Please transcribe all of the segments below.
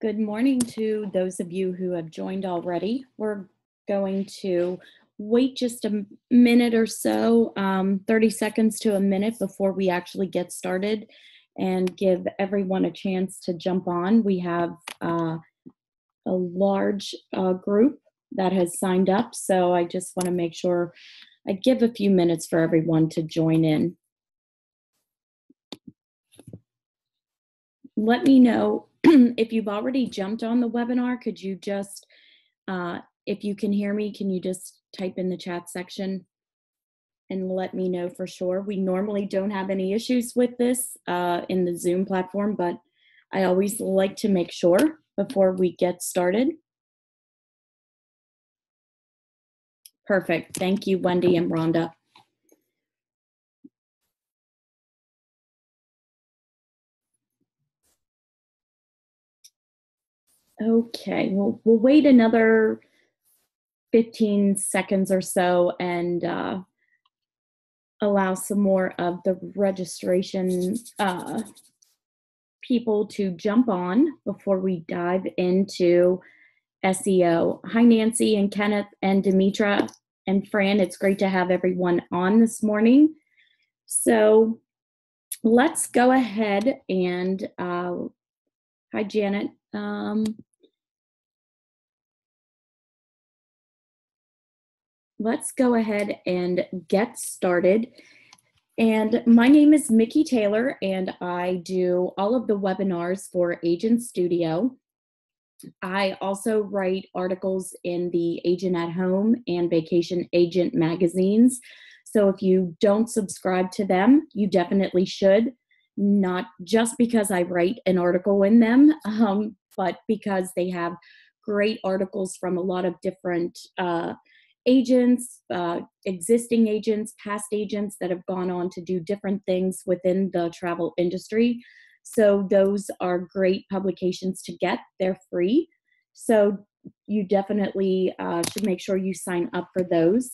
Good morning to those of you who have joined already. We're going to wait just a minute or so, 30 seconds to a minute before we actually get started and give everyone a chance to jump on. We have a large group that has signed up, so I just want to make sure I give a few minutes for everyone to join in. Let me know if you've already jumped on the webinar. Could you just, if you can hear me, can you just type in the chat section and let me know for sure? We normally don't have any issues with this in the Zoom platform, but I always like to make sure before we get started. Perfect. Thank you, Wendy and Rhonda. Okay, we'll wait another 15 seconds or so and allow some more of the registration people to jump on before we dive into SEO. Hi, Nancy and Kenneth and Demetra and Fran. It's great to have everyone on this morning. So let's go ahead and, hi, Janet. Let's go ahead and get started. And my name is Mickey Taylor, and I do all of the webinars for Agent Studio. I also write articles in the Agent at Home and Vacation Agent magazines. So if you don't subscribe to them, you definitely should, not just because I write an article in them, but because they have great articles from a lot of different agents, existing agents, past agents that have gone on to do different things within the travel industry. So those are great publications to get. They're free. So you definitely should make sure you sign up for those.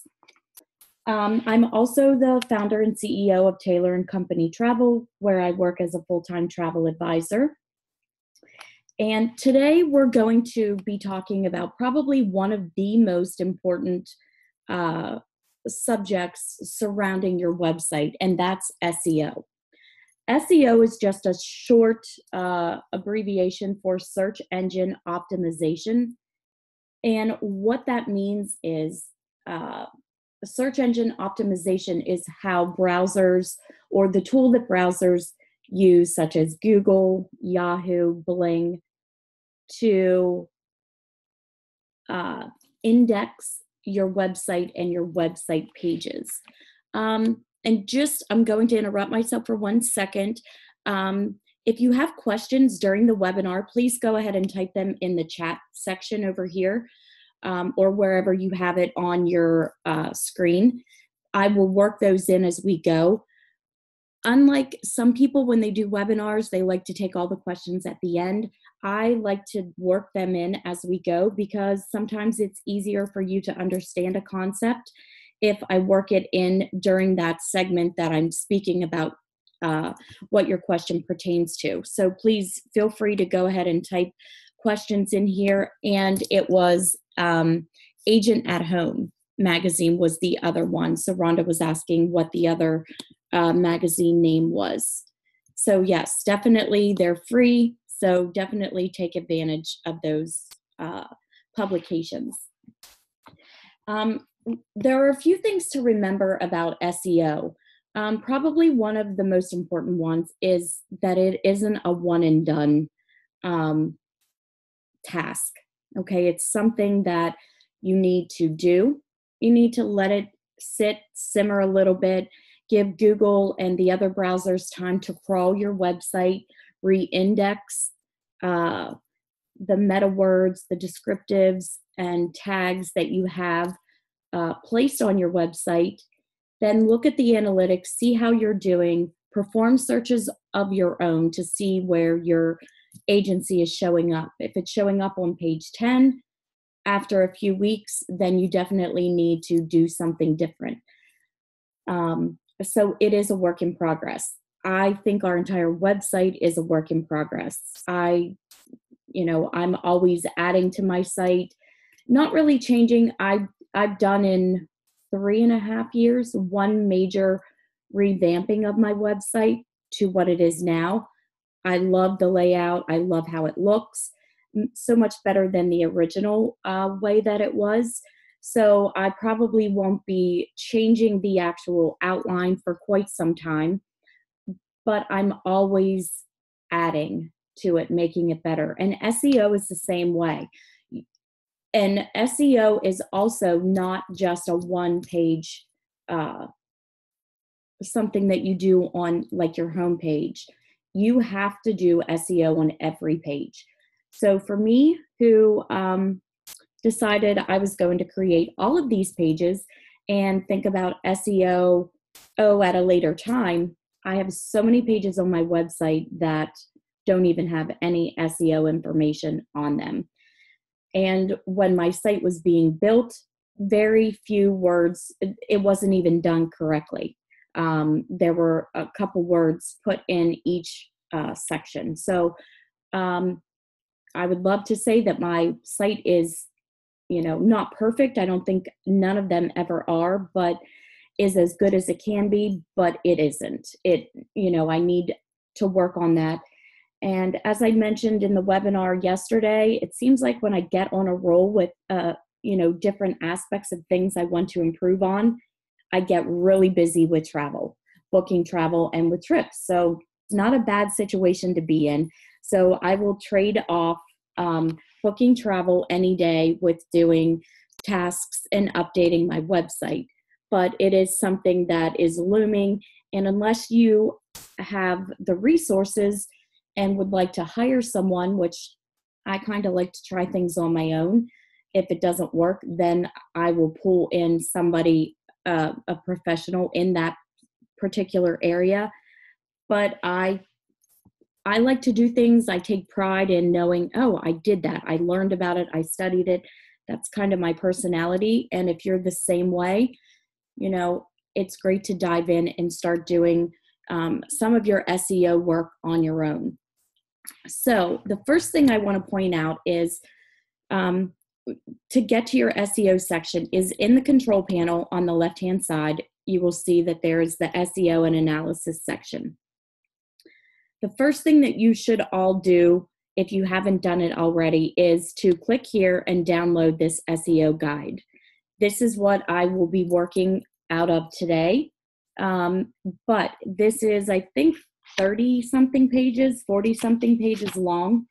I'm also the founder and CEO of Taylor & Company Travel, where I work as a full-time travel advisor. And today we're going to be talking about probably one of the most important subjects surrounding your website, and that's SEO. SEO is just a short abbreviation for search engine optimization. And what that means is search engine optimization is how browsers, or the tool that browsers use, such as Google, Yahoo, Bing, to index your website and your website pages. And just, I'm going to interrupt myself for 1 second. If you have questions during the webinar, please go ahead and type them in the chat section over here, or wherever you have it on your screen. I will work those in as we go. Unlike some people, when they do webinars, they like to take all the questions at the end. I like to work them in as we go, because sometimes it's easier for you to understand a concept if I work it in during that segment that I'm speaking about what your question pertains to. So please feel free to go ahead and type questions in here. And it was Agent at Home magazine was the other one. So Rhonda was asking what the other magazine name was. So yes, definitely they're free. So definitely take advantage of those publications. There are a few things to remember about SEO. Probably one of the most important ones is that it isn't a one and done task. Okay, it's something that you need to do. You need to let it sit, simmer a little bit, give Google and the other browsers time to crawl your website, re-index the meta words, the descriptives and tags that you have placed on your website. Then look at the analytics, see how you're doing, perform searches of your own to see where your agency is showing up. If it's showing up on page 10, after a few weeks, then you definitely need to do something different. So it is a work in progress. I think our entire website is a work in progress. I'm always adding to my site, not really changing. I've done in 3.5 years, one major revamping of my website to what it is now. I love the layout. I love how it looks. So much better than the original way that it was. So I probably won't be changing the actual outline for quite some time, but I'm always adding to it, making it better. And SEO is the same way. And SEO is also not just a one-page something that you do on like your homepage. You have to do SEO on every page. So for me, who decided I was going to create all of these pages and think about SEO at a later time, I have so many pages on my website that don't even have any SEO information on them. And when my site was being built, very few words, it wasn't even done correctly. There were a couple words put in each section. So I would love to say that my site is, not perfect. I don't think none of them ever are, but is as good as it can be, but it isn't. I need to work on that. And as I mentioned in the webinar yesterday, it seems like when I get on a roll with, different aspects of things I want to improve on, I get really busy with travel, booking travel and with trips. So it's not a bad situation to be in. So I will trade off booking travel any day with doing tasks and updating my website. But it is something that is looming. And unless you have the resources and would like to hire someone, which I kind of like to try things on my own, if it doesn't work, then I will pull in somebody, a professional in that particular area. But I like to do things. I take pride in knowing, I did that. I learned about it. I studied it. That's kind of my personality. And if you're the same way, it's great to dive in and start doing some of your SEO work on your own. So the first thing I want to point out is to get to your SEO section is in the control panel on the left-hand side. You will see that there is the SEO and analysis section. The first thing that you should all do, if you haven't done it already, is to click here and download this SEO guide. This is what I will be working out of today. But this is, I think, 30-something pages, 40-something pages long.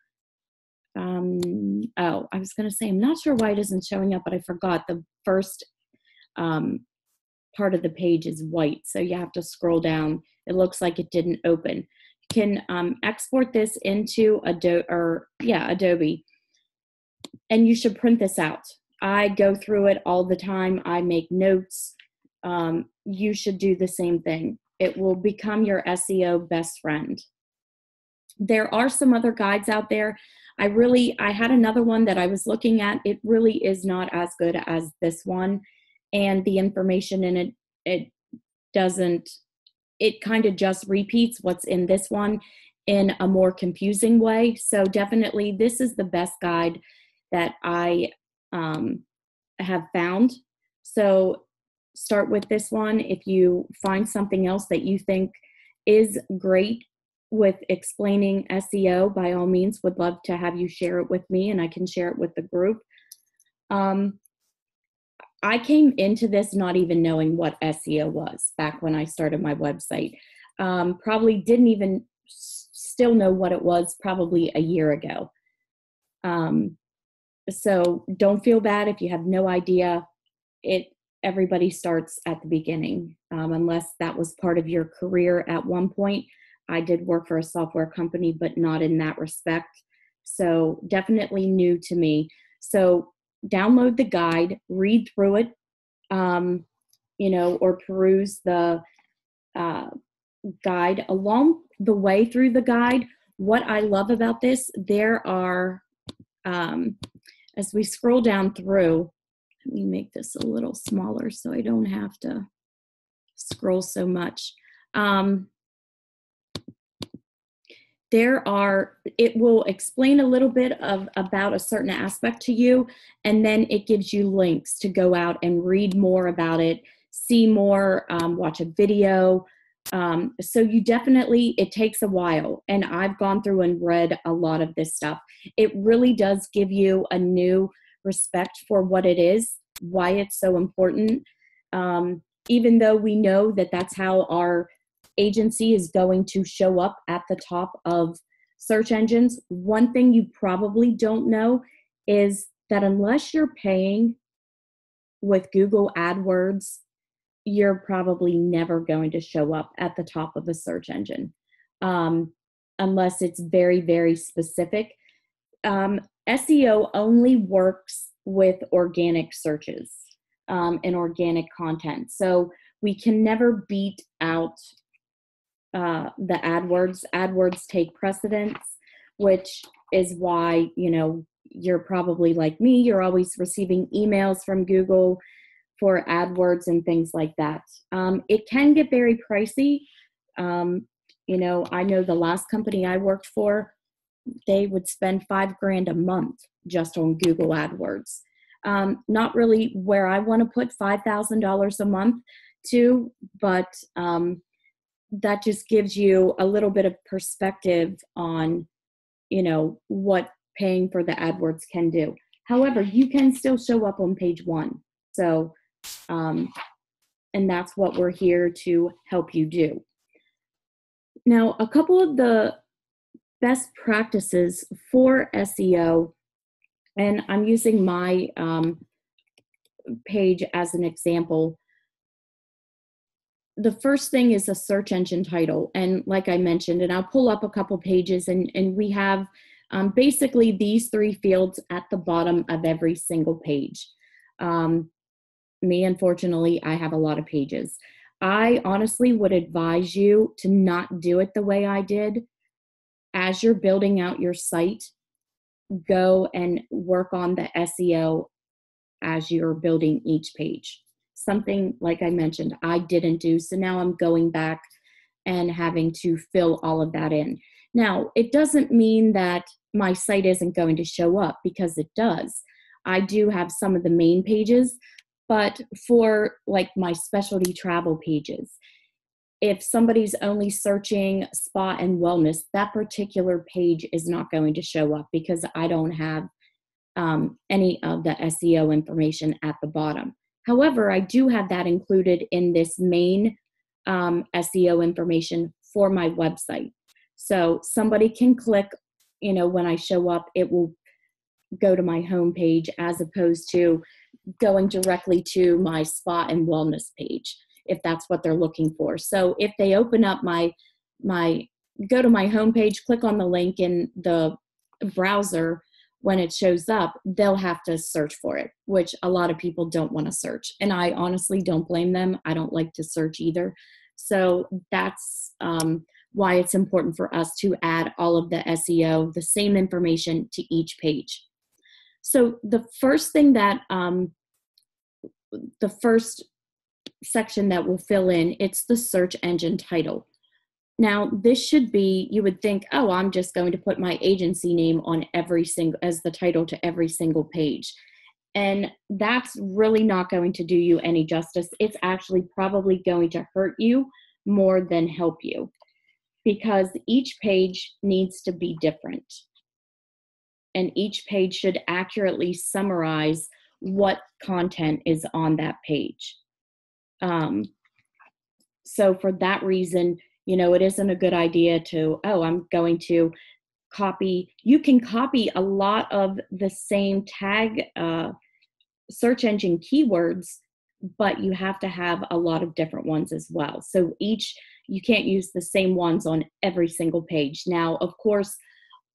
oh, I was going to say, I'm not sure why it isn't showing up, but I forgot the first part of the page is white. So you have to scroll down. It looks like it didn't open. You can export this into Adobe, and you should print this out. I go through it all the time. I make notes. You should do the same thing. It will become your SEO best friend. There are some other guides out there. I had another one that I was looking at. It really is not as good as this one. And the information in it kind of just repeats what's in this one in a more confusing way. So definitely this is the best guide that I have found. So start with this one. If you find something else that you think is great with explaining SEO, by all means, would love to have you share it with me, and I can share it with the group. I came into this not even knowing what SEO was back when I started my website. Probably didn't even still know what it was probably a year ago. So don't feel bad if you have no idea. Everybody starts at the beginning, unless that was part of your career at one point. I did work for a software company, but not in that respect. So definitely new to me. So download the guide, read through it, or peruse the guide. Along the way through the guide, what I love about this, there are, as we scroll down through, let me make this a little smaller so I don't have to scroll so much. It will explain a little bit about a certain aspect to you, and then it gives you links to go out and read more about it, see more, watch a video. So it takes a while, and I've gone through and read a lot of this stuff. It really does give you a new respect for what it is, why it's so important. Even though we know that that's how our agency is going to show up at the top of search engines, one thing you probably don't know is that unless you're paying with Google AdWords, you're probably never going to show up at the top of the search engine, unless it's very, very specific. SEO only works with organic searches and organic content. So we can never beat out the AdWords. AdWords take precedence, which is why, you're probably like me, you're always receiving emails from Google for AdWords and things like that. It can get very pricey. I know the last company I worked for, they would spend $5,000 a month just on Google AdWords. Not really where I want to put $5,000 a month to, but that just gives you a little bit of perspective on, what paying for the AdWords can do. However, you can still show up on page one. So, and that's what we're here to help you do. Now, a couple of the best practices for SEO, and I'm using my page as an example. The first thing is a search engine title. And like I mentioned, and I'll pull up a couple pages, and we have basically these three fields at the bottom of every single page. Me, unfortunately, I have a lot of pages. I honestly would advise you to not do it the way I did. As you're building out your site, go and work on the SEO as you're building each page. Something, like I mentioned, I didn't do. So now I'm going back and having to fill all of that in. Now, it doesn't mean that my site isn't going to show up, because it does. I do have some of the main pages, but for like my specialty travel pages, if somebody's only searching spa and wellness, that particular page is not going to show up because I don't have any of the SEO information at the bottom. However, I do have that included in this main SEO information for my website. So somebody can click, when I show up, it will go to my homepage as opposed to going directly to my spa and wellness page, if that's what they're looking for. So if they open up my go to my homepage, click on the link in the browser, when it shows up, they'll have to search for it, which a lot of people don't want to search. And I honestly don't blame them. I don't like to search either. So that's why it's important for us to add all of the SEO, the same information to each page. So the first thing that, the first section that we'll fill in, it's the search engine title. Now, this should be, you would think, oh, I'm just going to put my agency name on every single, as the title to every single page. And that's really not going to do you any justice. It's actually probably going to hurt you more than help you, because each page needs to be different. And each page should accurately summarize what content is on that page. So for that reason, you know, it isn't a good idea to, oh, I'm going to copy. You can copy a lot of the same tag search engine keywords, but you have to have a lot of different ones as well. So you can't use the same ones on every single page. Now, of course,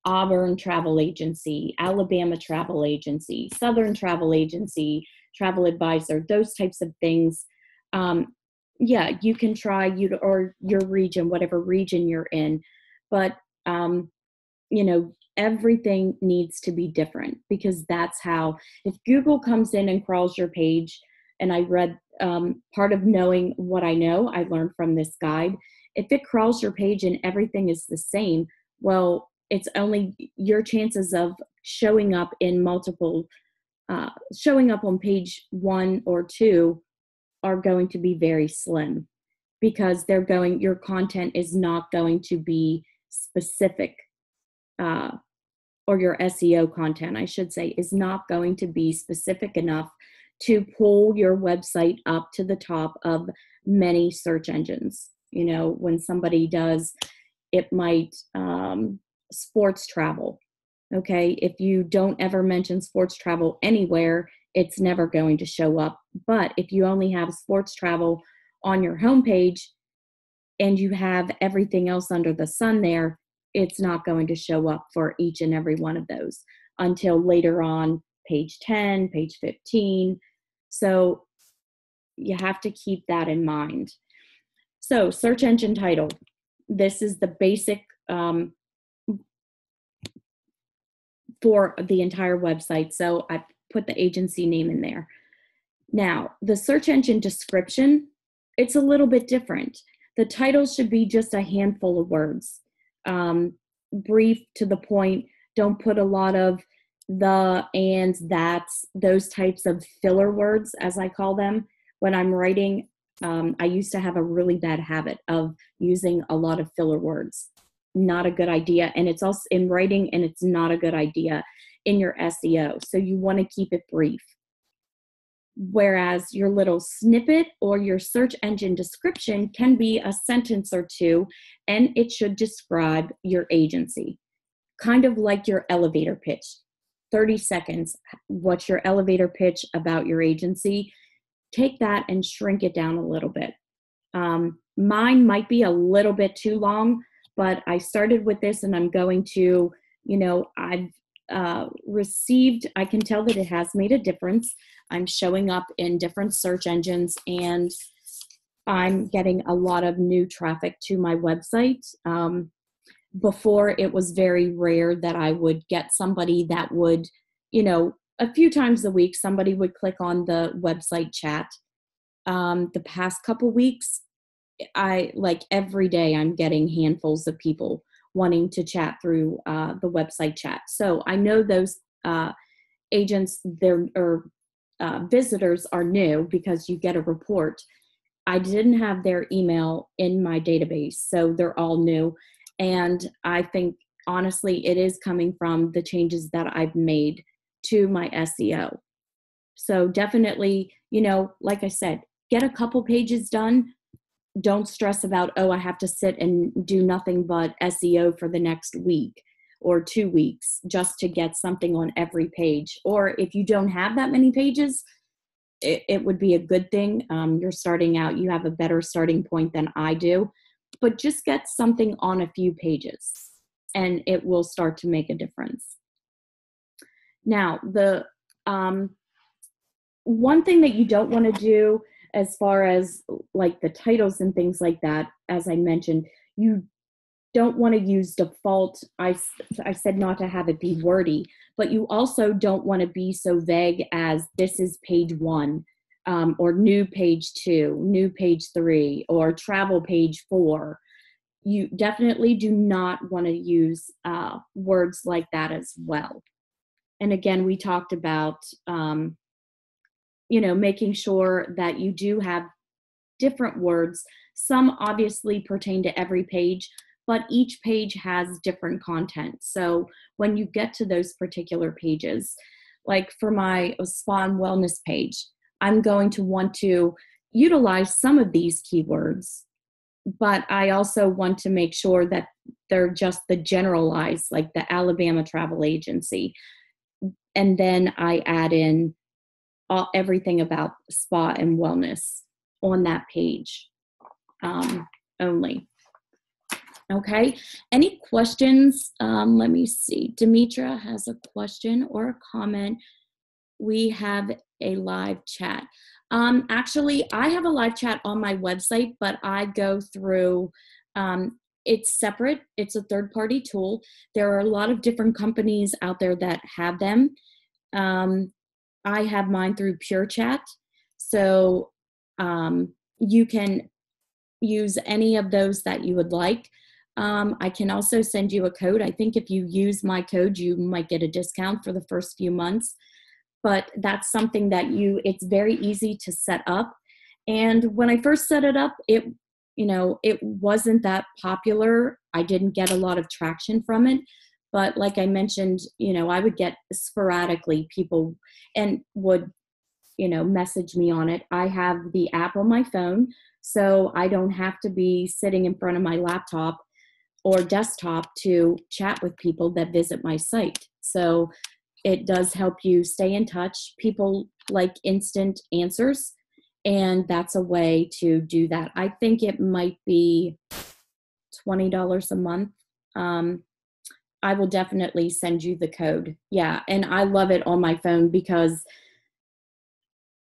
Auburn Travel Agency, Alabama Travel Agency, Southern Travel Agency, Travel Advisor, those types of things. Yeah, you can try or your region, whatever region you're in, but you know, everything needs to be different, because that's how, if Google comes in and crawls your page, and I read part of knowing what I know, I learned from this guide. If it crawls your page and everything is the same, well, it's only your chances of showing up in multiple, showing up on page 1 or 2 are going to be very slim, because your content is not going to be specific, or your SEO content, I should say, is not going to be specific enough to pull your website up to the top of many search engines. You know, when somebody does, it might, sports travel. Okay, if you don't ever mention sports travel anywhere, it's never going to show up. But if you only have sports travel on your homepage and you have everything else under the sun there, it's not going to show up for each and every one of those until later on, page 10, page 15. So you have to keep that in mind. So search engine title. This is the basic for the entire website. So I put the agency name in there. Now, the search engine description, it's a little bit different. The title should be just a handful of words, brief, to the point. Don't put a lot of the, ands, that's, those types of filler words, as I call them. When I'm writing, I used to have a really bad habit of using a lot of filler words. Not a good idea. And it's also in writing, and it's not a good idea in your SEO. So you want to keep it brief. Whereas your little snippet or your search engine description can be a sentence or two, and it should describe your agency. Kind of like your elevator pitch. 30 seconds. What's your elevator pitch about your agency? Take that and shrink it down a little bit. Mine might be a little bit too long, but I started with this, and I'm going to, you know, I've received, I can tell that it has made a difference. I'm showing up in different search engines, and I'm getting a lot of new traffic to my website. Before, it was very rare that I would get somebody that would, you know, a few times a week, somebody would click on the website chat. The past couple weeks, every day I'm getting handfuls of people wanting to chat through the website chat. So I know those agents, visitors are new, because you get a report. I didn't have their email in my database, so they're all new. And I think, honestly, it is coming from the changes that I've made to my SEO. So definitely, you know, like I said, get a couple pages done. Don't stress about, oh, I have to sit and do nothing but SEO for the next week or 2 weeks just to get something on every page. Or if you don't have that many pages, it would be a good thing. You're starting out, you have a better starting point than I do, but just get something on a few pages and it will start to make a difference. Now, the one thing that you don't want to do as far as like the titles and things like that, as I mentioned, you don't want to use default. I said not to have it be wordy, but you also don't want to be so vague as this is page 1, or new page 2, new page 3, or travel page 4. You definitely do not want to use words like that as well. And again, we talked about, making sure that you do have different words. Some obviously pertain to every page, but each page has different content. So when you get to those particular pages, like for my spa and wellness page, I'm going to want to utilize some of these keywords, but I also want to make sure that they're just the generalized, like the Alabama Travel Agency. And then I add in everything about spa and wellness on that page only. Okay, any questions? Let me see. Demetra has a question or a comment. We have a live chat. Actually, I have a live chat on my website, but I go through, it's separate. It's a third-party tool. There are a lot of different companies out there that have them. I have mine through Pure Chat. So you can use any of those that you would like. I can also send you a code. I think if you use my code, you might get a discount for the first few months. But that's something that it's very easy to set up. And when I first set it up, it wasn't that popular. I didn't get a lot of traction from it. But like I mentioned, I would get sporadically people and would, message me on it. I have the app on my phone, so I don't have to be sitting in front of my laptop or desktop to chat with people that visit my site. So it does help you stay in touch. People like instant answers, and that's a way to do that. I think it might be $20 a month. I will definitely send you the code. Yeah, and I love it on my phone because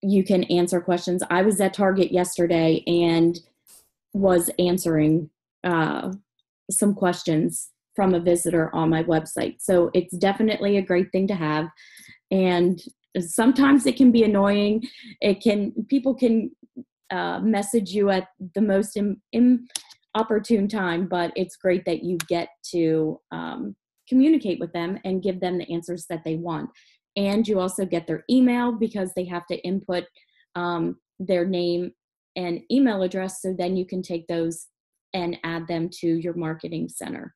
you can answer questions. I was at Target yesterday and was answering some questions from a visitor on my website. So it's definitely a great thing to have. And sometimes it can be annoying. People can message you at the most inopportune time, but it's great that you get to communicate with them and give them the answers that they want. And you also get their email because they have to input their name and email address, so then you can take those and add them to your marketing center.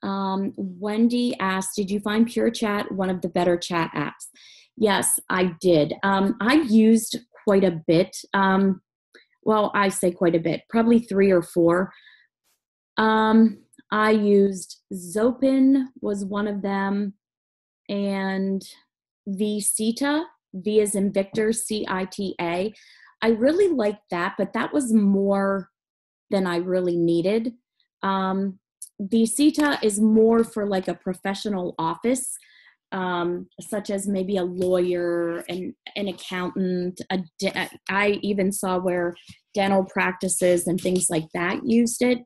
Wendy asked, did you find Pure Chat one of the better chat apps? Yes, I did. I've used quite a bit. Well, I say quite a bit, probably 3 or 4. I used Zopin was one of them, and Vcita, V as in Victor, CITA. I really liked that, but that was more than I really needed. Vcita is more for like a professional office, such as maybe a lawyer, an accountant. I even saw where dental practices and things like that used it.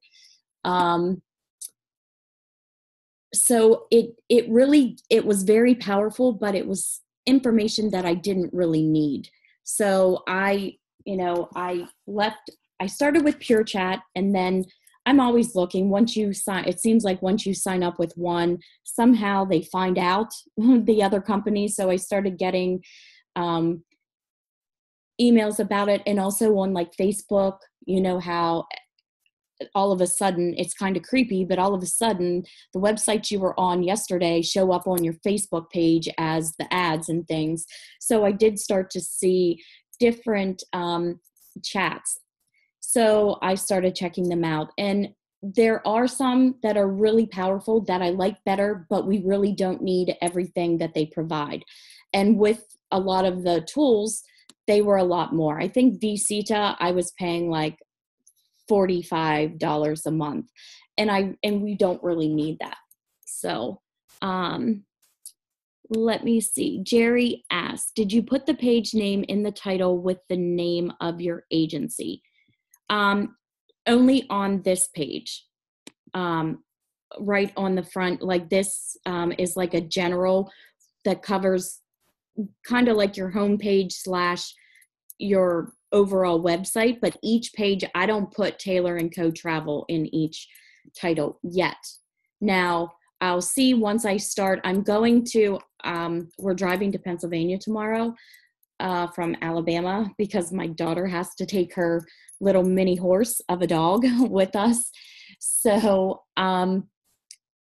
So it was very powerful, but it was information that I didn't really need. So I started with Pure Chat, and then I'm always looking. It seems like once you sign up with one, somehow they find out the other company. So I started getting emails about it, and also on like Facebook, how all of a sudden it's kind of creepy, but all of a sudden the websites you were on yesterday show up on your Facebook page as the ads and things. So I did start to see different chats. So I started checking them out. And There are some that are really powerful that I like better, but we really don't need everything that they provide. And with a lot of the tools, they were a lot more. I think vCita, I was paying like $45 a month, and we don't really need that. So let me see. Jerry asked, did you put the page name in the title with the name of your agency? Only on this page, right on the front. Like this is like a general that covers kind of like your homepage / your overall website, but each page, I don't put Taylor and Co. Travel in each title yet. Now, I'll see once I start. I'm going to, we're driving to Pennsylvania tomorrow from Alabama because my daughter has to take her little mini horse of a dog with us. So I'm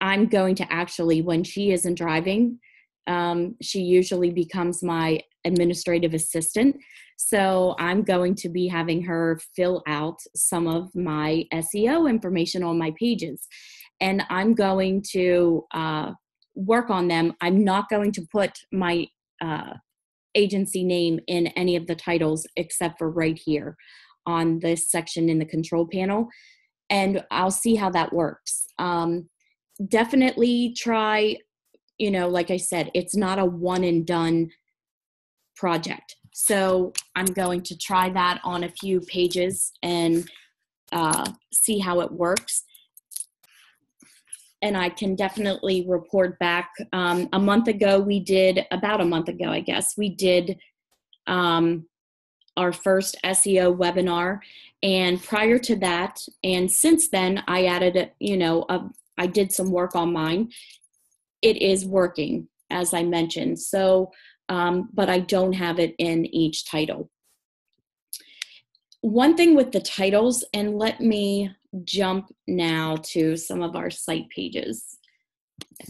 going to actually, when she isn't driving, she usually becomes my administrative assistant. So I'm going to be having her fill out some of my SEO information on my pages. And I'm going to work on them. I'm not going to put my agency name in any of the titles except for right here on this section in the control panel. And I'll see how that works. Definitely try, like I said, it's not a one and done project. So I'm going to try that on a few pages and see how it works. And I can definitely report back. About a month ago, I guess, we did our first SEO webinar. And prior to that, and since then, I added, I did some work on mine. It is working, as I mentioned. So, but I don't have it in each title. One thing with the titles, and let me jump now to some of our site pages.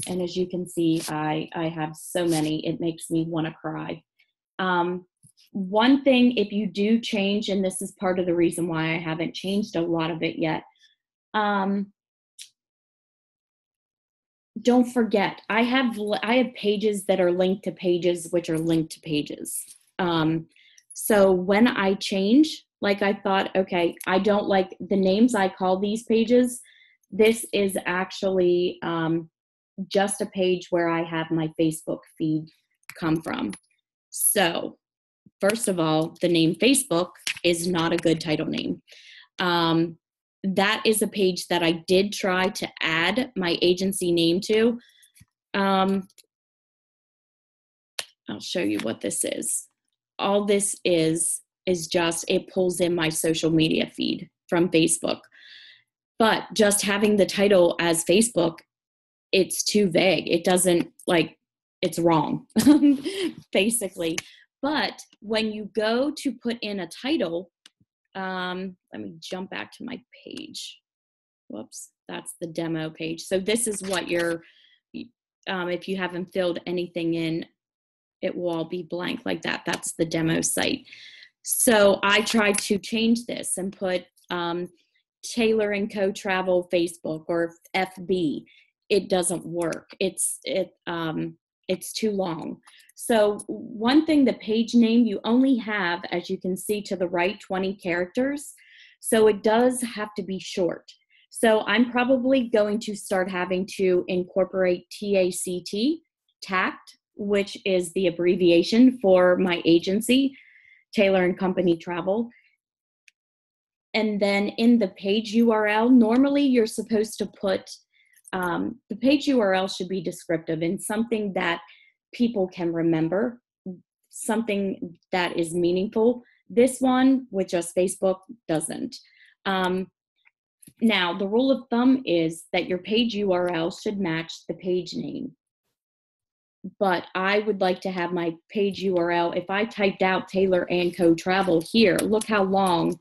And as you can see, I have so many, it makes me want to cry. One thing, if you do change, and this is part of the reason why I haven't changed a lot of it yet, don't forget, I have pages that are linked to pages which are linked to pages. So when I change, like I thought, okay, I don't like the names I call these pages. This is actually just a page where I have my Facebook feed come from. So first of all, the name Facebook is not a good title name. That is a page that I did try to add my agency name to. I'll show you what this is. All this is just, it pulls in my social media feed from Facebook. But just having the title as Facebook, it's too vague. It doesn't, it's wrong, basically. But when you go to put in a title, let me jump back to my page. Whoops, that's the demo page. So this is what if you haven't filled anything in, it will all be blank like that. That's the demo site. So I tried to change this and put Taylor and Co. Travel Facebook or FB. It doesn't work. It's too long. So one thing, the page name, you only have, as you can see to the right, 20 characters. So it does have to be short. So I'm probably going to start having to incorporate TACT, which is the abbreviation for my agency, Taylor and Company Travel. And then in the page URL, normally you're supposed to put, the page URL should be descriptive and something that people can remember, something that is meaningful. This one with just Facebook doesn't. Now, the rule of thumb is that your page URL should match the page name. But I would like to have my page URL, if I typed out Taylor and Co. Travel here, look how long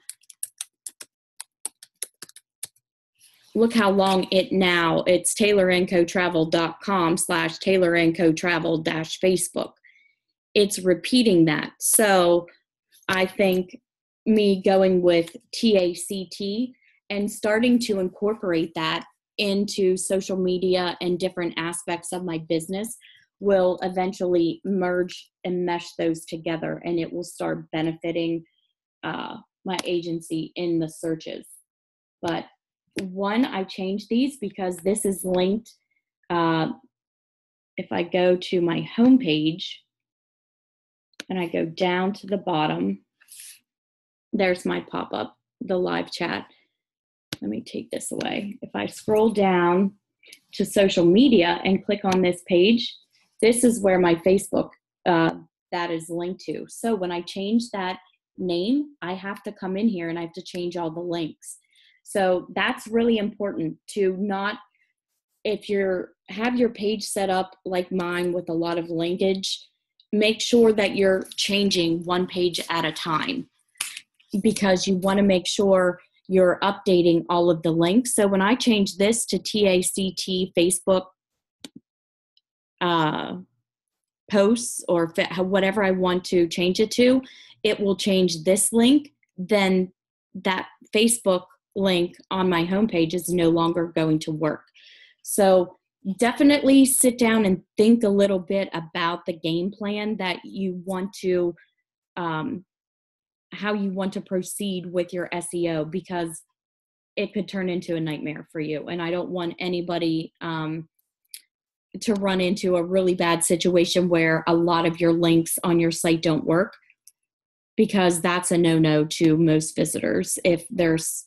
it's taylorandcotravel.com/taylorandcotravel-Facebook. It's repeating that. So I think me going with TACT and starting to incorporate that into social media and different aspects of my business will eventually merge and mesh those together, and it will start benefiting my agency in the searches. But one, I changed these because this is linked. If I go to my homepage and I go down to the bottom, there's my pop-up, the live chat. Let me take this away. If I scroll down to social media and click on this page, this is where my Facebook that is linked to. So when I change that name, I have to come in here and I have to change all the links. So that's really important to not, if you have your page set up like mine with a lot of linkage, make sure that you're changing one page at a time, because you want to make sure you're updating all of the links. So when I change this to TACT Facebook posts, or whatever I want to change it to, it will change this link. Then that Facebook link on my homepage is no longer going to work. So definitely sit down and think a little bit about the game plan that you want to, how you want to proceed with your SEO, because it could turn into a nightmare for you. And I don't want anybody to run into a really bad situation where a lot of your links on your site don't work, because that's a no-no to most visitors if there's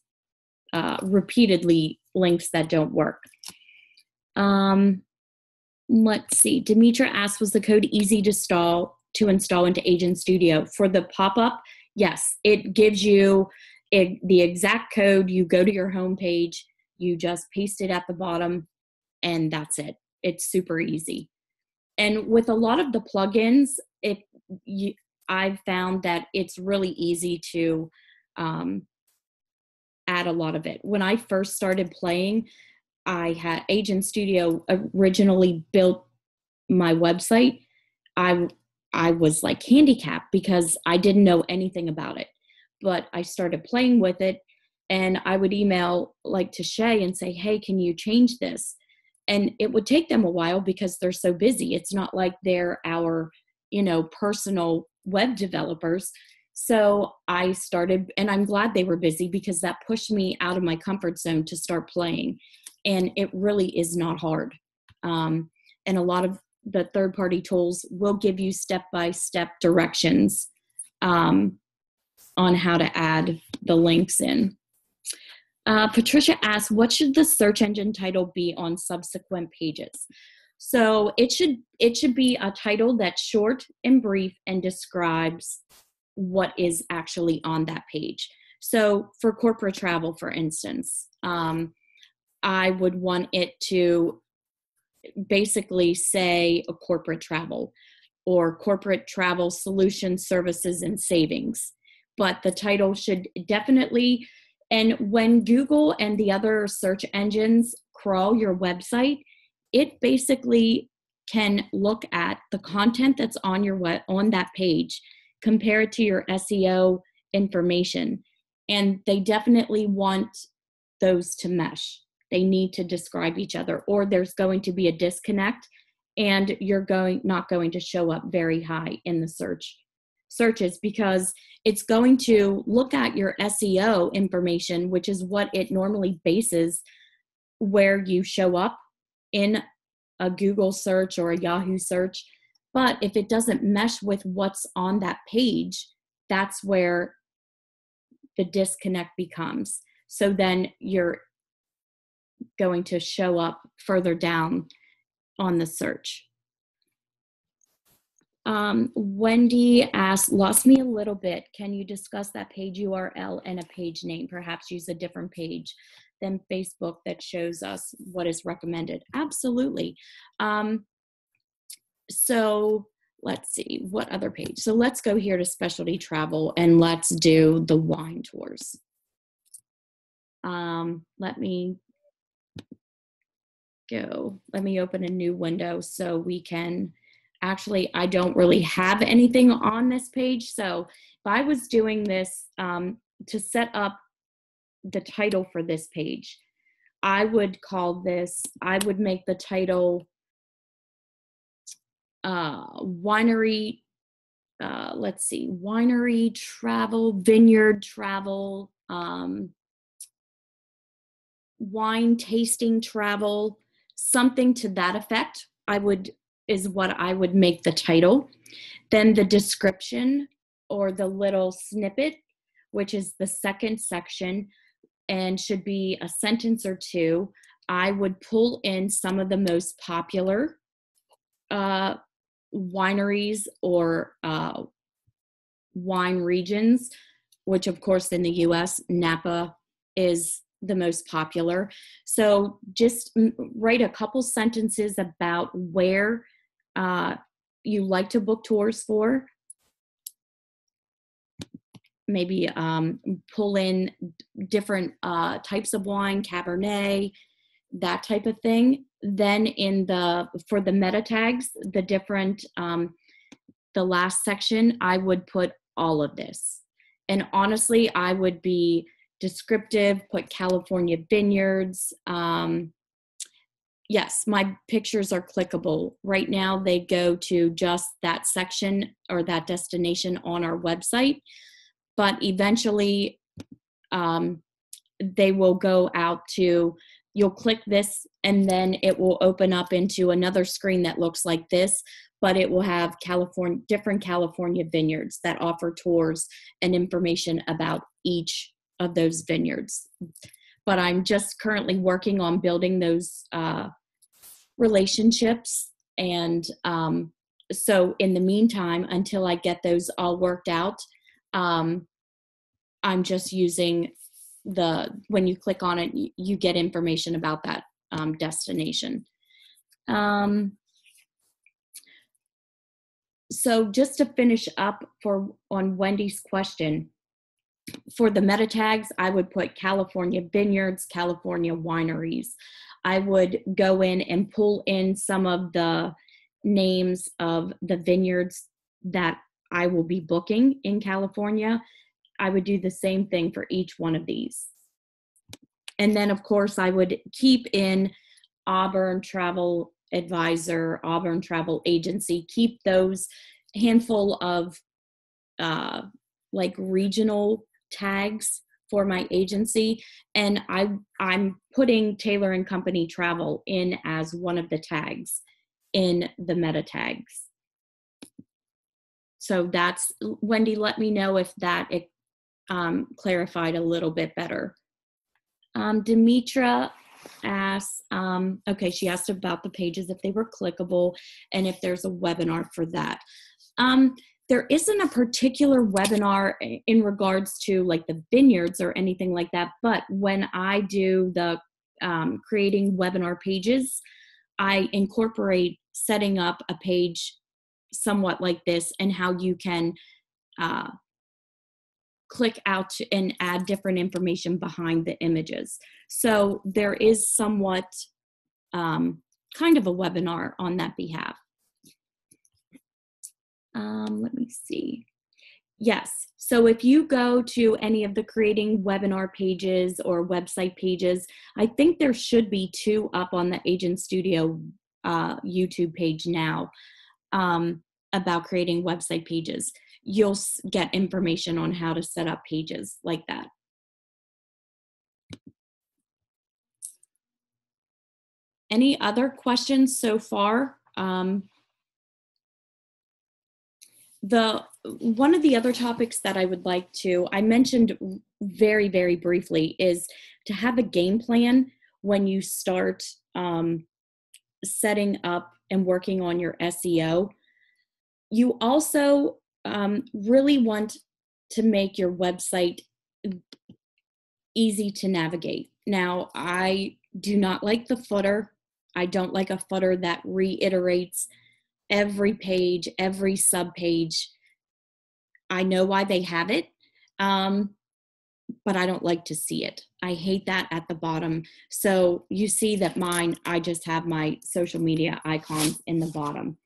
repeatedly links that don't work. Let's see. Demetra asked, was the code easy to install into Agent Studio? For the pop-up, yes, it gives you the exact code. You go to your home page, you just paste it at the bottom, and that's it. It's super easy. And with a lot of the plugins, I've found that it's really easy to add a lot of it. When I first started playing, I had Agent Studio originally built my website. I was like handicapped because I didn't know anything about it, but I started playing with it, and I would email like to Shay and say, hey, can you change this? And it would take them a while because they're so busy. It's not like they're our, personal web developers. So I started, and I'm glad they were busy, because that pushed me out of my comfort zone to start playing. And it really is not hard. And a lot of the third-party tools will give you step-by-step directions on how to add the links in. Patricia asks, what should the search engine title be on subsequent pages? So it should be a title that's short and brief and describes what is actually on that page. So for corporate travel, for instance, I would want it to basically say a corporate travel, or corporate travel solutions, services, and savings. But the title should definitely, and when Google and the other search engines crawl your website, it basically can look at the content that's on your on that page, compare it to your SEO information, and they definitely want those to mesh. They need to describe each other, or there's going to be a disconnect, and you're not going to show up very high in the searches, because it's going to look at your SEO information, which is what it normally bases where you show up in a Google search or a Yahoo search. But if it doesn't mesh with what's on that page, that's where the disconnect becomes. So then you're going to show up further down on the search. Wendy asked, lost me a little bit. Can you discuss that page URL and a page name? Perhaps use a different page than Facebook that shows us what is recommended. Absolutely. So let's see, what other page? So let's go here to specialty travel, and let's do the wine tours. Let me open a new window so we can, actually, I don't really have anything on this page. So if I was doing this to set up the title for this page. I would make the title winery, winery travel, vineyard travel, wine tasting travel, something to that effect. Is what I would make the title. Then the description, or the little snippet, which is the second section and should be a sentence or two. I would pull in some of the most popular wineries or wine regions, which of course in the US, Napa is the most popular. So just write a couple sentences about where you like to book tours for. Maybe pull in different types of wine, Cabernet, that type of thing. Then for the meta tags, the last section, I would put all of this. And honestly, I would be descriptive, put California vineyards. Yes, my pictures are clickable. Right now, they go to just that section or that destination on our website. But eventually, they will go out to, you'll click this and then it will open up into another screen that looks like this, but it will have different California vineyards that offer tours and information about each of those vineyards. But I'm just currently working on building those relationships. And so in the meantime, until I get those all worked out, I'm just using when you click on it, you get information about that destination. So just to finish up on Wendy's question, for the meta tags, I would put California vineyards, California wineries. I would go in and pull in some of the names of the vineyards that I will be booking in California. I would do the same thing for each one of these. And then, of course, I would keep in Auburn Travel Advisor, Auburn Travel Agency, keep those handful of regional tags for my agency. And I'm putting Taylor and Company Travel in as one of the tags in the meta tags. So that's, Wendy, let me know if that clarified a little bit better. Demetra asks, okay, she asked about the pages, if they were clickable, and if there's a webinar for that. There isn't a particular webinar in regards to like the vineyards or anything like that, but when I do the creating webinar pages, I incorporate setting up a page somewhat like this and how you can click out and add different information behind the images. So there is somewhat kind of a webinar on that behalf. Let me see. Yes, so if you go to any of the creating webinar pages or website pages, I think there should be 2 up on the Agent Studio YouTube page now about creating website pages. You'll get information on how to set up pages like that. Any other questions so far? One of the other topics that I would like to, I mentioned very, very briefly, is to have a game plan when you start setting up and working on your SEO. You also really want to make your website easy to navigate. Now, I do not like the footer. I don't like a footer that reiterates every page, every subpage. I know why they have it, but I don't like to see it. I hate that at the bottom. So you see that mine, I just have my social media icons in the bottom.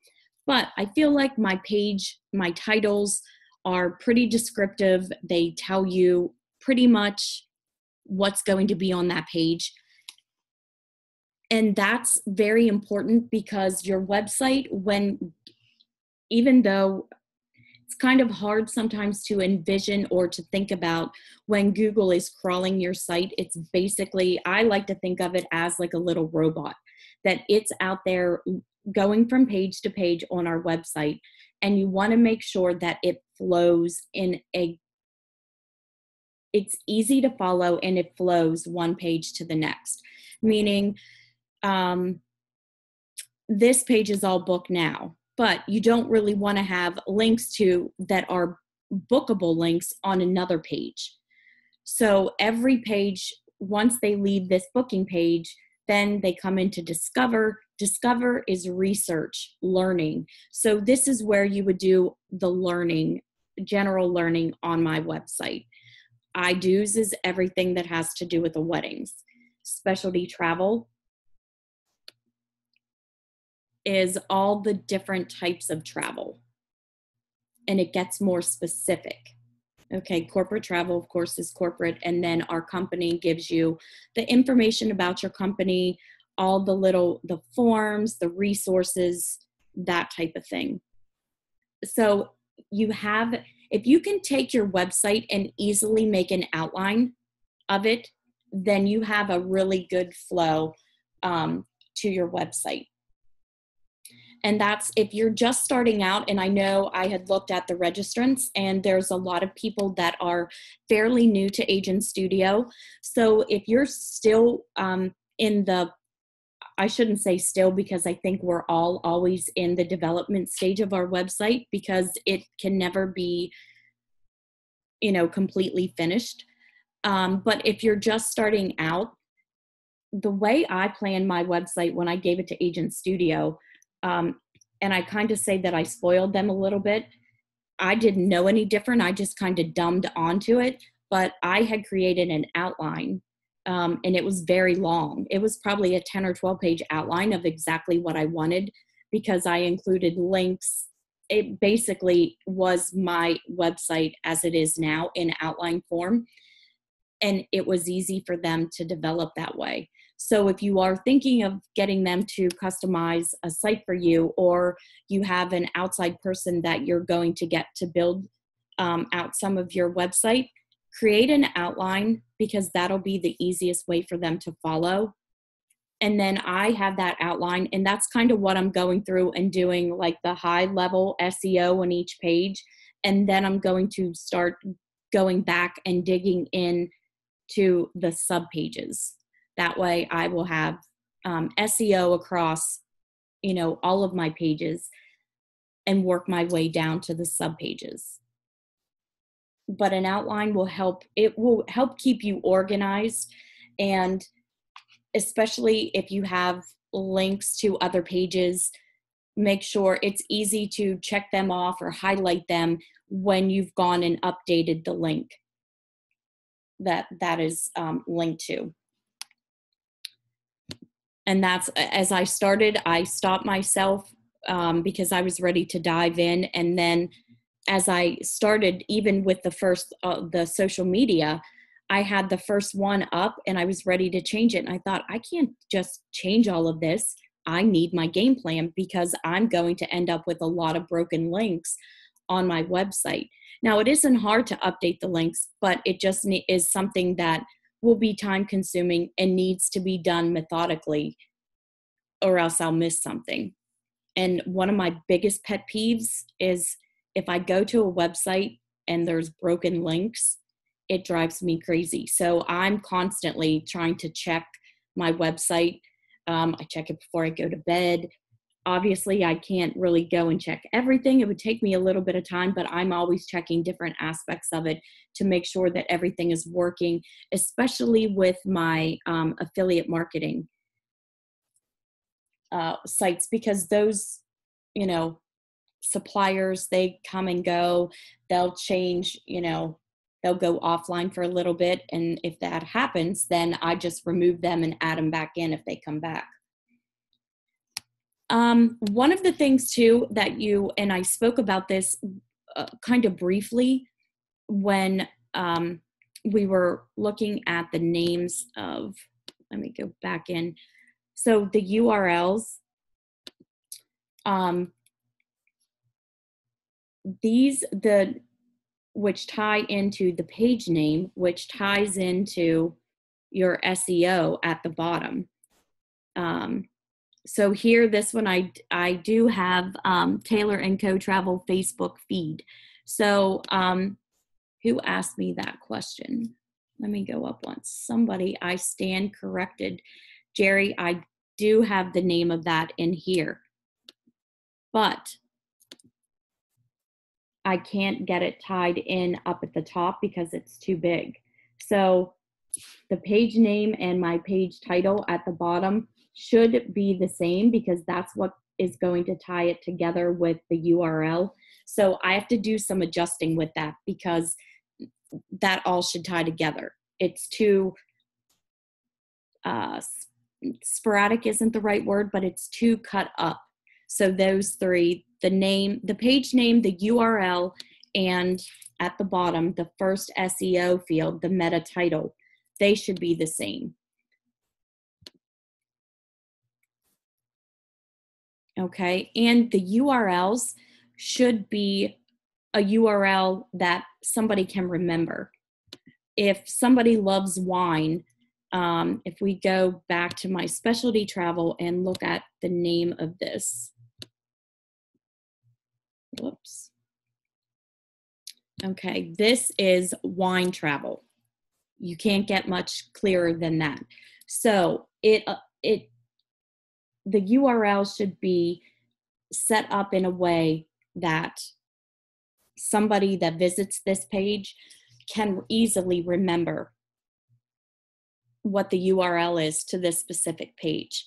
But I feel like my page, my titles are pretty descriptive. They tell you pretty much what's going to be on that page. And that's very important because your website, even though it's kind of hard sometimes to envision or to think about when Google is crawling your site, it's basically, I like to think of it as like a little robot, that it's out there going from page to page on our website. And you want to make sure that it flows it's easy to follow and it flows one page to the next. Meaning, this page is all book now, but you don't really want to have links that are bookable links on another page. So every page, once they leave this booking page, then they come into Discover. Discover is research, learning. So this is where you would do the learning, general learning on my website. I-Do's is everything that has to do with the weddings. Specialty travel is all the different types of travel. And it gets more specific. Okay, corporate travel, of course, is corporate. And then our company gives you the information about your company, all the forms, the resources, that type of thing. So if you can take your website and easily make an outline of it, then you have a really good flow to your website. And that's if you're just starting out. And I know I had looked at the registrants, and there's a lot of people that are fairly new to Agent Studio. So if you're still I shouldn't say still, because I think we're all always in the development stage of our website, because it can never be, completely finished. But if you're just starting out, the way I planned my website when I gave it to Agent Studio, and I kind of say that I spoiled them a little bit. I didn't know any different. I just kind of dumbed onto it, but I had created an outline, and it was very long. It was probably a 10 or 12 page outline of exactly what I wanted, because I included links. It basically was my website as it is now in outline form, and it was easy for them to develop that way. So if you are thinking of getting them to customize a site for you, or you have an outside person that you're going to get to build out some of your website, create an outline, because that'll be the easiest way for them to follow. And then I have that outline, and that's kind of what I'm going through and doing, like the high level SEO on each page. And then I'm going to start going back and digging in to the sub pages. That way I will have SEO across, all of my pages, and work my way down to the sub pages. But an outline will help keep you organized. And especially if you have links to other pages, make sure it's easy to check them off or highlight them when you've gone and updated the link that is linked to. And that's, as I started, I stopped myself because I was ready to dive in. And then as I started, even with the social media, I had the first one up and I was ready to change it. And I thought, I can't just change all of this. I need my game plan, because I'm going to end up with a lot of broken links on my website. Now, it isn't hard to update the links, but it just is something that will be time consuming and needs to be done methodically, or else I'll miss something. And one of my biggest pet peeves is if I go to a website and there's broken links, it drives me crazy. So I'm constantly trying to check my website. I check it before I go to bed. Obviously, I can't really go and check everything. It would take me a little bit of time, but I'm always checking different aspects of it to make sure that everything is working, especially with my affiliate marketing sites, because those, suppliers, they come and go. They'll change, they'll go offline for a little bit. And if that happens, then I just remove them and add them back in if they come back. One of the things too that and I spoke about this kind of briefly when we were looking at the names of, let me go back in. So the URLs, which tie into the page name, which ties into your SEO at the bottom. So here, this one, I do have Taylor & Co. Travel Facebook feed. So who asked me that question? Let me go up once. Somebody, I stand corrected. Jerry, I do have the name of that in here, but I can't get it tied in up at the top because it's too big. So the page name and my page title at the bottom should be the same because that's what is going to tie it together with the URL. So I have to do some adjusting with that because that all should tie together. It's too sporadic isn't the right word, but it's too cut up. So those three, the name, the page name, the URL, and at the bottom, the first SEO field, the meta title, they should be the same. Okay, and the URLs should be a URL that somebody can remember. If somebody loves wine, if we go back to my specialty travel and look at the name of this, whoops. Okay, this is wine travel. You can't get much clearer than that. So the URL should be set up in a way that somebody that visits this page can easily remember what the URL is to this specific page.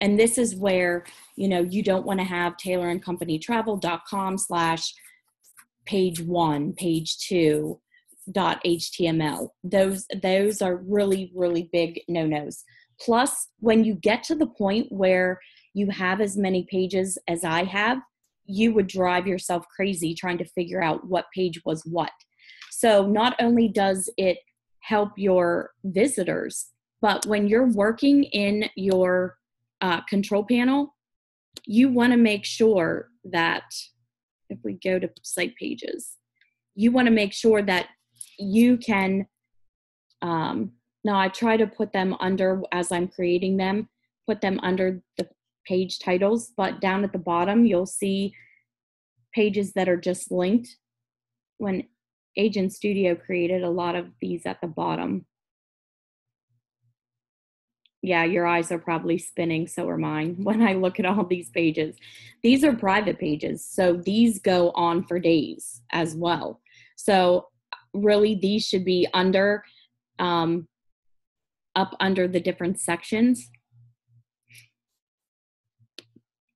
And this is where, you don't want to have taylorandcompanytravel.com/page1, page2, .html. Those are really, really big no-nos. Plus, when you get to the point where you have as many pages as I have, you would drive yourself crazy trying to figure out what page was what. So not only does it help your visitors, but when you're working in your control panel, you want to make sure that, if we go to site pages, you want to make sure that you can, now I try to put them under, as I'm creating them, put them under the page titles, but down at the bottom, you'll see pages that are just linked. When Agent Studio created a lot of these at the bottom. Yeah, your eyes are probably spinning, so are mine, when I look at all these pages. These are private pages, so these go on for days as well. So really, these should be under, up under the different sections.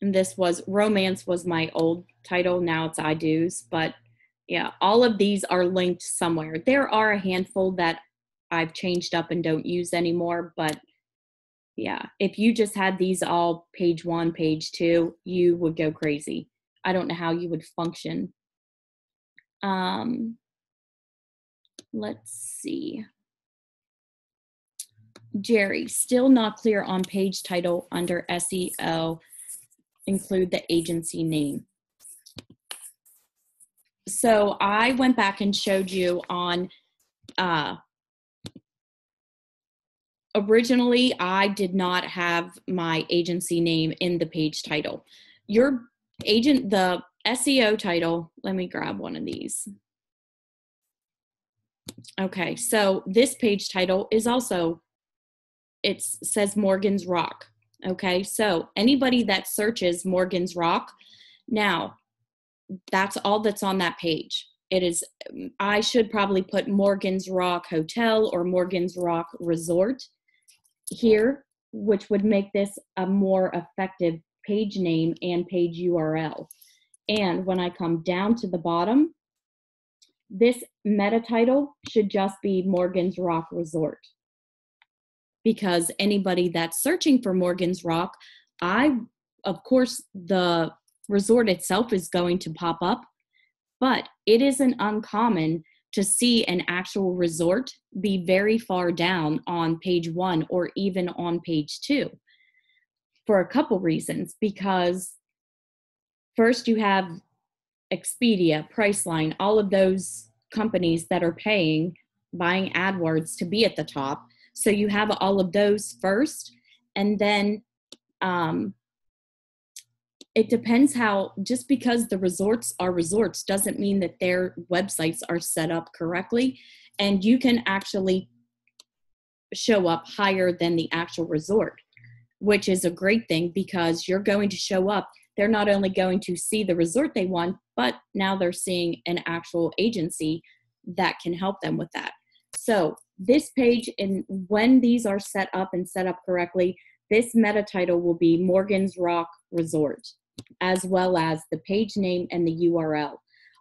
And this was, romance was my old title, now it's I Do's, but yeah, all of these are linked somewhere. There are a handful that I've changed up and don't use anymore, but yeah, if you just had these all page 1, page 2, you would go crazy. I don't know how you would function. Let's see. Jerry, still not clear on page title under SEO, include the agency name. So I went back and showed you on, originally I did not have my agency name in the page title. Your agent, the SEO title, let me grab one of these. Okay, so this page title is also, it says Morgan's Rock. Okay, so anybody that searches Morgan's Rock, now that's all that's on that page. It is, I should probably put Morgan's Rock Hotel or Morgan's Rock Resort here, which would make this a more effective page name and page URL. And when I come down to the bottom, this meta title should just be Morgan's Rock Resort. Because anybody that's searching for Morgan's Rock, of course, the resort itself is going to pop up, but it isn't uncommon to see an actual resort be very far down on page 1 or even on page 2 for a couple reasons. Because first, you have Expedia, Priceline, all of those companies that are buying AdWords to be at the top. So you have all of those first, and then it depends how, just because the resorts are resorts doesn't mean that their websites are set up correctly. And you can actually show up higher than the actual resort, which is a great thing, because you're going to show up. They're not only going to see the resort they want, but now they're seeing an actual agency that can help them with that. So this page, and when these are set up and set up correctly, this meta title will be Morgan's Rock Resort, as well as the page name and the URL.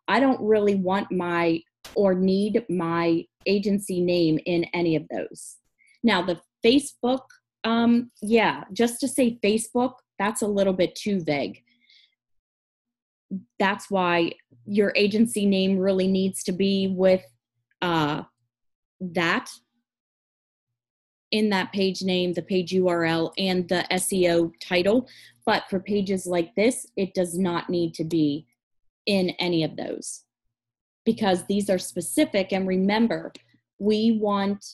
I don't really want need my agency name in any of those. Now, the Facebook, just to say Facebook, that's a little bit too vague. That's why your agency name really needs to be with that in that page name, the page URL, and the SEO title. But for pages like this, it does not need to be in any of those, because these are specific. And remember, we want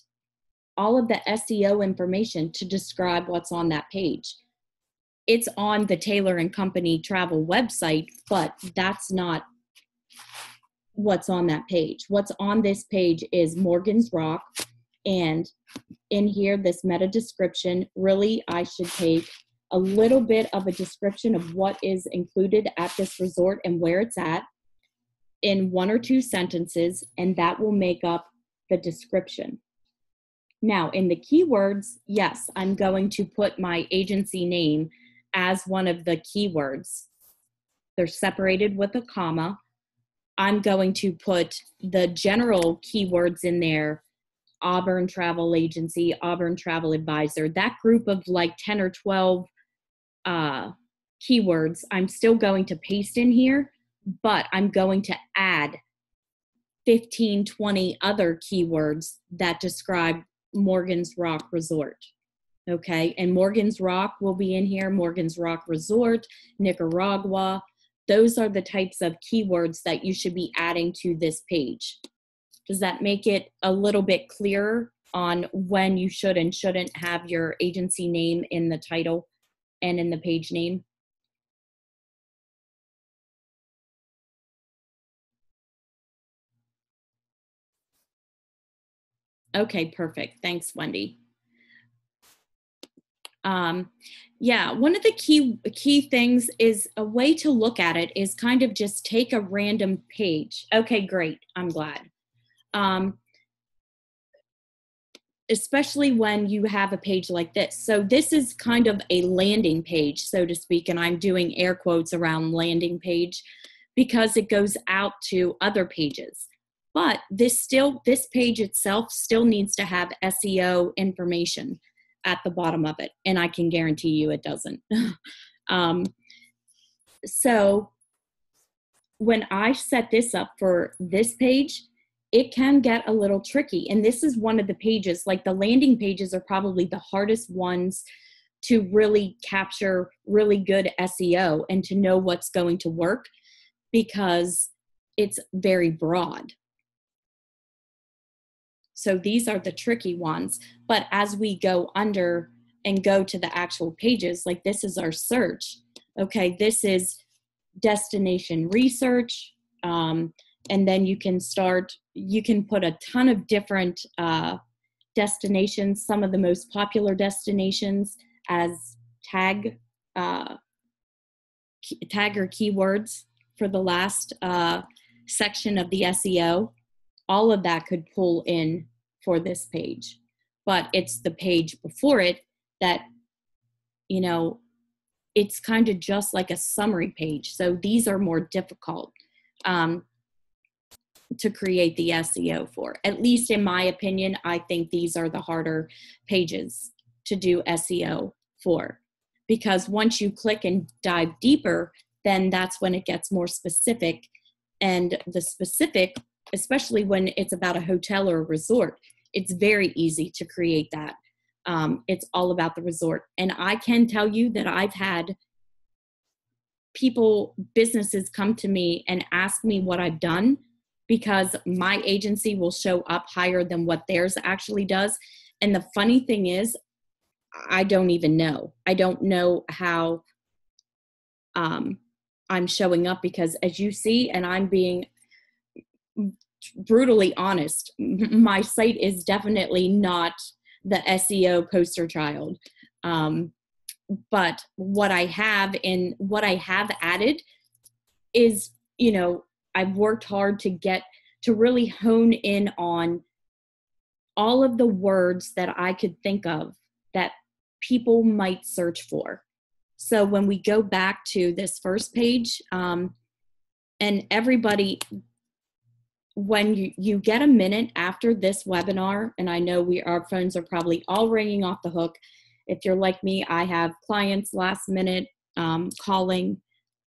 all of the SEO information to describe what's on that page. It's on the Taylor and Company travel website, but that's not what's on that page. What's on this page is Morgan's Rock, and in here, this meta description, really, I should take a little bit of a description of what is included at this resort and where it's at in 1 or 2 sentences, and that will make up the description. Now, in the keywords, yes, I'm going to put my agency name as one of the keywords. They're separated with a comma. I'm going to put the general keywords in there: Auburn Travel Agency, Auburn Travel Advisor, that group of like 10 or 12 keywords, I'm still going to paste in here, but I'm going to add 15, 20 other keywords that describe Morgan's Rock Resort. Okay, and Morgan's Rock will be in here, Morgan's Rock Resort, Nicaragua. Those are the types of keywords that you should be adding to this page. Does that make it a little bit clearer on when you should and shouldn't have your agency name in the title and in the page name? Okay, perfect. Thanks, Wendy. One of the key things is a way to look at it is kind of just take a random page. Okay, great. I'm glad. Especially when you have a page like this. So this is kind of a landing page, so to speak, and I'm doing air quotes around landing page because it goes out to other pages. But this page itself still needs to have SEO information at the bottom of it, and I can guarantee you it doesn't. So when I set this up for this page, it can get a little tricky. And this is one of the pages, like the landing pages are probably the hardest ones to really capture really good SEO and to know what's going to work, because it's very broad. So these are the tricky ones. But as we go under and go to the actual pages, like this is our search. Okay, this is destination research. And then you can put a ton of different destinations, some of the most popular destinations as tag or keywords for the last section of the SEO. All of that could pull in for this page, but it's the page before it that, it's kind of just like a summary page. So these are more difficult to create the SEO for. At least in my opinion, I think these are the harder pages to do SEO for, because once you click and dive deeper, then that's when it gets more specific, and the specific especially when it's about a hotel or a resort, it's very easy to create that. It's all about the resort. And I can tell you that I've had businesses come to me and ask me what I've done, because my agency will show up higher than what theirs actually does. And the funny thing is, I don't even know. I don't know how I'm showing up, because as you see, and I'm being brutally honest, my site is definitely not the SEO poster child. But what I have added is, I've worked hard to really hone in on all of the words that I could think of that people might search for. So when we go back to this first page, and everybody, when you get a minute after this webinar, and I know our phones are probably all ringing off the hook. If you're like me, I have clients last minute calling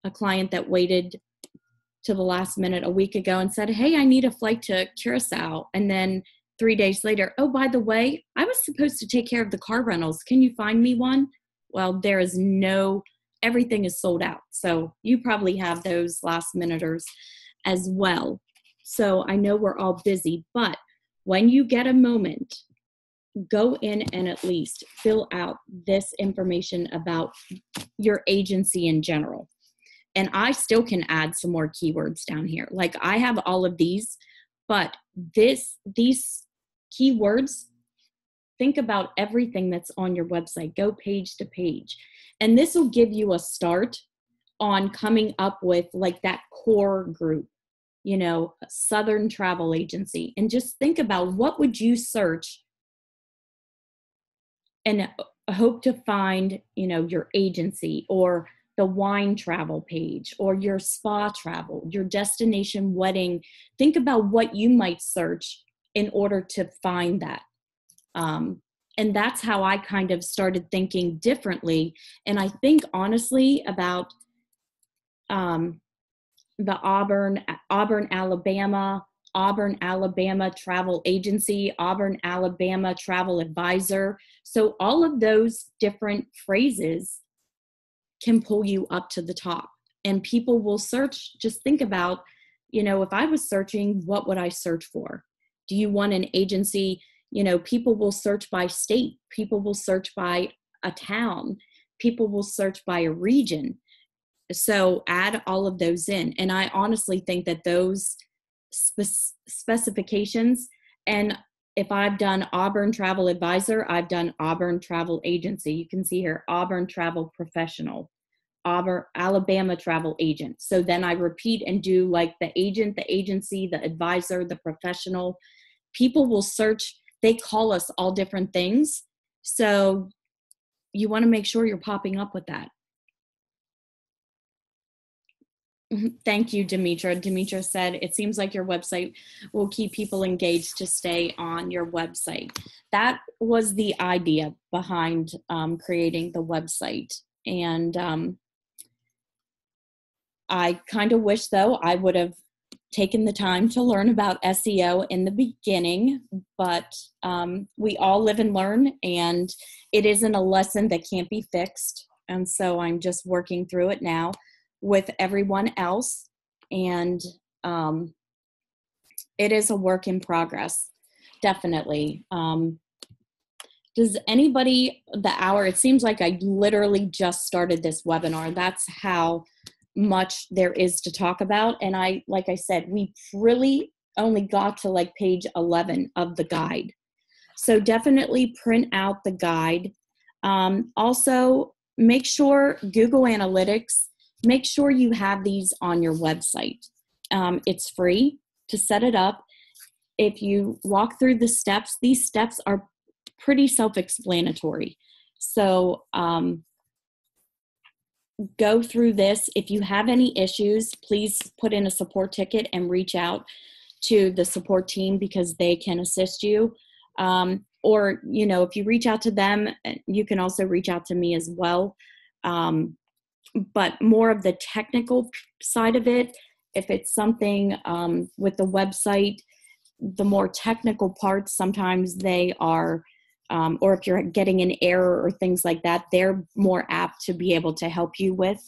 a client that waited to the last minute a week ago and said, hey, I need a flight to Curacao. And then 3 days later, oh, by the way, I was supposed to take care of the car rentals. Can you find me one? Well, everything is sold out. So you probably have those last minuters as well. So I know we're all busy, but when you get a moment, go in and at least fill out this information about your agency in general. And I still can add some more keywords down here. Like I have all of these, but these keywords, think about everything that's on your website. Go page to page. And this will give you a start on coming up with like that core group, Southern Travel Agency. And just think about what would you search and hope to find, your agency, or the wine travel page, or your spa travel, your destination wedding. Think about what you might search in order to find that. And that's how I kind of started thinking differently. And I think honestly about the Auburn, Alabama travel agency, Auburn, Alabama travel advisor. So all of those different phrases can pull you up to the top, and people will search. Just think about, if I was searching, what would I search for? Do you want an agency? People will search by state. People will search by a town. People will search by a region. So add all of those in. And I honestly think that those specifications, and if I've done Auburn Travel Advisor, I've done Auburn Travel Agency. You can see here, Auburn Travel Professional, Auburn, Alabama Travel Agent. So then I repeat and do like the agent, the agency, the advisor, the professional. People will search. They call us all different things. So you want to make sure you're popping up with that. Thank you, Demetra. Demetra said, it seems like your website will keep people engaged to stay on your website. That was the idea behind creating the website. And I kind of wish, though, I would have taken the time to learn about SEO in the beginning, but we all live and learn, and it isn't a lesson that can't be fixed. And so I'm just working through it now with everyone else, and it is a work in progress, definitely. Does anybody, it seems like I literally just started this webinar. That's how much there is to talk about. And like I said, we really only got to like page 11 of the guide. So definitely print out the guide. Also, make sure Google Analytics, make sure you have these on your website. It's free to set it up. If you walk through the steps, these steps are pretty self-explanatory. So go through this. If you have any issues, please put in a support ticket and reach out to the support team, because they can assist you. Or, if you reach out to them, you can also reach out to me as well. But more of the technical side of it, if it's something with the website, the more technical parts, sometimes they are, or if you're getting an error or things like that, they're more apt to be able to help you with.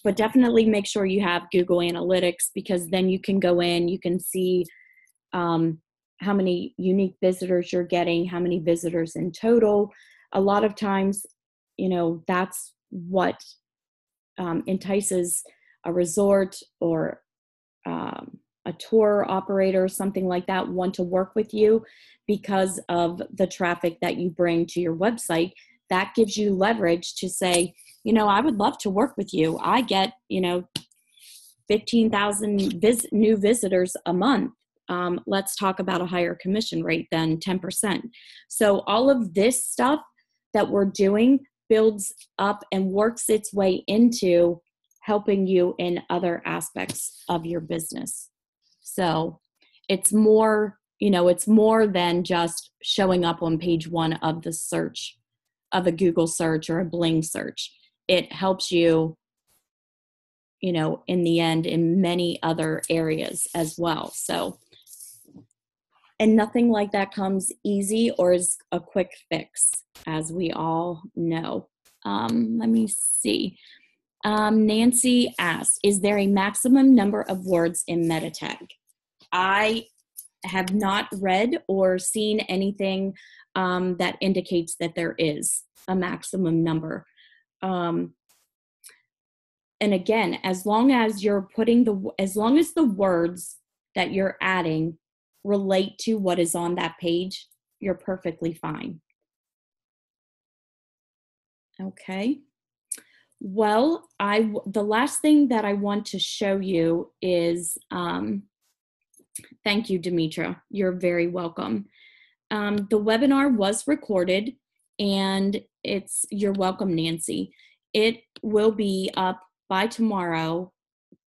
But definitely make sure you have Google Analytics, because then you can go in, you can see how many unique visitors you're getting, how many visitors in total. A lot of times, that's what entices a resort or a tour operator, something like that, want to work with you because of the traffic that you bring to your website. That gives you leverage to say, I would love to work with you. I get, 15,000 new visitors a month. Let's talk about a higher commission rate than 10%. So all of this stuff that we're doing builds up and works its way into helping you in other aspects of your business. So it's more, it's more than just showing up on page one of the search, of a Google search or a Bling search. It helps you, in the end, in many other areas as well. So, and nothing like that comes easy or is a quick fix, as we all know. Let me see. Nancy asked, is there a maximum number of words in meta tag? I have not read or seen anything that indicates that there is a maximum number. And again, as long as you're as long as the words that you're adding relate to what is on that page, you're perfectly fine. Okay. Well, the last thing that I want to show you is, thank you, Demetra. You're very welcome. The webinar was recorded, and you're welcome, Nancy. It will be up by tomorrow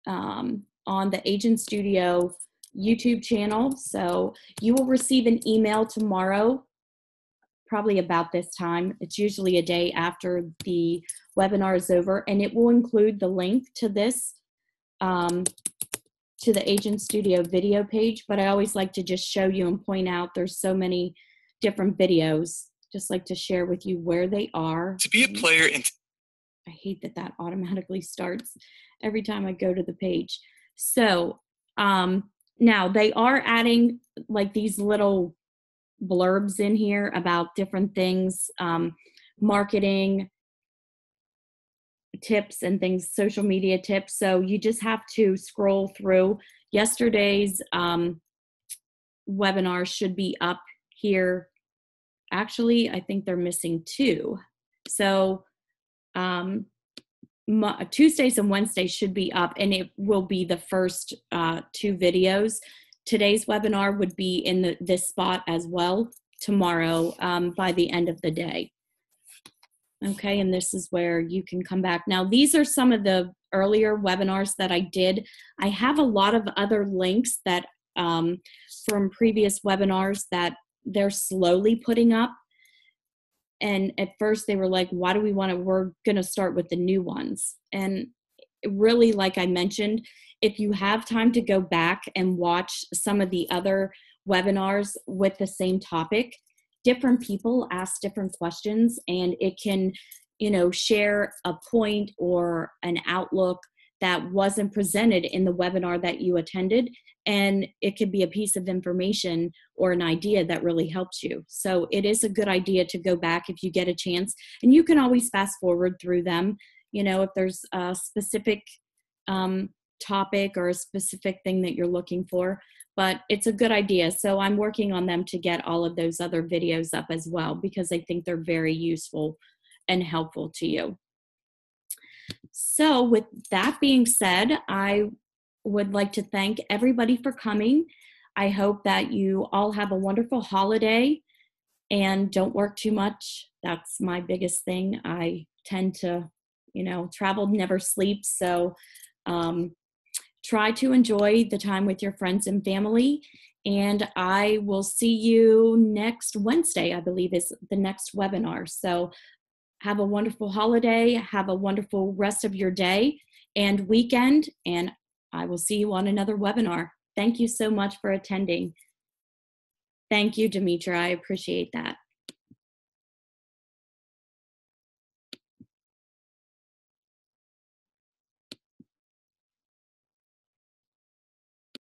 on the Agent Studio YouTube channel. So you will receive an email tomorrow, probably about this time. It's usually a day after the webinar is over, and it will include the link to this, to the Agent Studio video page. But I always like to just show you and point out there's so many different videos. Just like to share with you where they are. To be a player in... I hate that automatically starts every time I go to the page. So now they are adding like these little blurbs in here about different things, marketing tips and things, social media tips. So you just have to scroll through. Yesterday's webinar should be up here. Actually, I think they're missing two. So Tuesdays and Wednesdays should be up, and it will be the first two videos. Today's webinar would be in this spot as well tomorrow by the end of the day. Okay, and this is where you can come back. Now, these are some of the earlier webinars that I did. I have a lot of other links that from previous webinars that they're slowly putting up. And at first they were like, why do we want to, we're going to start with the new ones. And really, like I mentioned, if you have time to go back and watch some of the other webinars with the same topic, different people ask different questions, and it can, share a point or an outlook that wasn't presented in the webinar that you attended. And it could be a piece of information or an idea that really helps you. So it is a good idea to go back if you get a chance. And you can always fast forward through them. If there's a specific topic or a specific thing that you're looking for. But it's a good idea. So I'm working on them to get all of those other videos up as well, because I think they're very useful and helpful to you. So with that being said, I would like to thank everybody for coming. I hope that you all have a wonderful holiday and don't work too much. That's my biggest thing. I tend to, travel never sleeps. So try to enjoy the time with your friends and family. And I will see you next Wednesday, I believe is the next webinar. So have a wonderful holiday. Have a wonderful rest of your day and weekend. And I will see you on another webinar. Thank you so much for attending. Thank you, Demetra. I appreciate that.